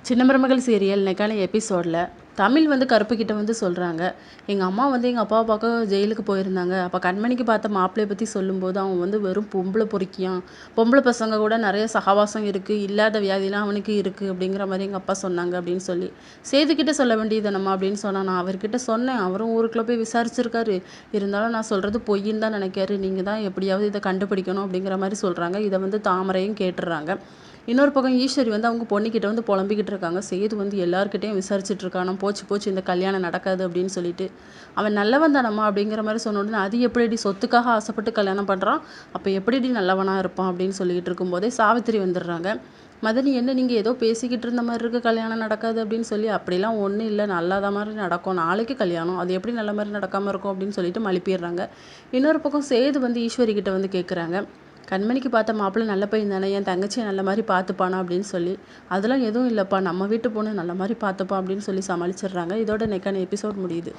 சின்ன மருமகள் சீரியல் இன்னைக்கான எபிசோடில் தமிழ் வந்து கருப்புக்கிட்ட வந்து சொல்கிறாங்க. எங்கள் அம்மா வந்து எங்கள் அப்பாவை பார்க்க ஜெயிலுக்கு போயிருந்தாங்க. அப்போ கண்மணிக்கு பார்த்த மாப்பிள்ளையை பற்றி சொல்லும்போது அவன் வந்து வெறும் பொம்பளை பொறுக்கியான், பொம்பளை பசங்க கூட நிறைய சகவாசம் இருக்குது, இல்லாத வியாதிலாம் அவனுக்கு இருக்குது அப்படிங்கிற மாதிரி எங்கள் அப்பா சொன்னாங்க அப்படின்னு சொல்லி சேதுக்கிட்ட சொல்ல வேண்டியது நம்ம அப்படின்னு சொன்னான். நான் அவர்கிட்ட சொன்னேன், அவரும் ஊருக்குள்ளே போய் விசாரிச்சிருக்காரு. இருந்தாலும் நான் சொல்கிறது பொய்ன்னு தான் நினைக்காரு. நீங்கள் தான் எப்படியாவது இதை கண்டுபிடிக்கணும் அப்படிங்கிற மாதிரி சொல்கிறாங்க. இதை வந்து தாமரையும் கேட்டுடுறாங்க. இன்னொரு பக்கம் ஈஸ்வரி வந்து அவங்க பொண்ணுக்கிட்ட வந்து புலம்பிக்கிட்டு இருக்காங்க. சேது வந்து எல்லாருக்கிட்டையும் விசாரிச்சுட்டு இருக்கானா, போச்சு போச்சு இந்த கல்யாணம் நடக்காது அப்படின்னு சொல்லிட்டு. அவன் நல்லவன் தானம்மா அப்படிங்கிற மாதிரி சொன்ன உடனே, அது எப்படிடி சொத்துக்காக ஆசைப்பட்டு கல்யாணம் பண்ணுறான், அப்போ எப்படிடி நல்லவனாக இருப்பான் அப்படின்னு சொல்லிக்கிட்டு இருக்கும்போதே சாவித்திரி வந்துடுறாங்க. மதனி என்ன நீங்கள் ஏதோ பேசிக்கிட்டு இருந்த மாதிரி இருக்குது, கல்யாணம் நடக்காது அப்படின்னு சொல்லி. அப்படிலாம் ஒன்றும் இல்லை, நல்லாத மாதிரி நடக்கும், நாளைக்கு கல்யாணம், அது எப்படி நல்ல மாதிரி நடக்காமல் இருக்கும் அப்படின்னு சொல்லிட்டு மழுப்பிடுறாங்க. இன்னொரு பக்கம் சேது வந்து ஈஸ்வரி கிட்ட வந்து கேட்குறாங்க, கண்மணிக்கு பார்த்த மாப்பிள்ளை நல்ல பையன் தானே, என் தங்கச்சியை நல்ல மாதிரி பார்த்துப்பானா அப்படின்னு சொல்லி. அதெல்லாம் எதுவும் இல்லைப்பா, நம்ம வீட்டு பொண்ணு நல்ல மாதிரி பார்த்துப்பா அப்படின்னு சொல்லி சமாளிச்சிடுறாங்க. இதோட இன்னைக்கான எபிசோட் முடியுது.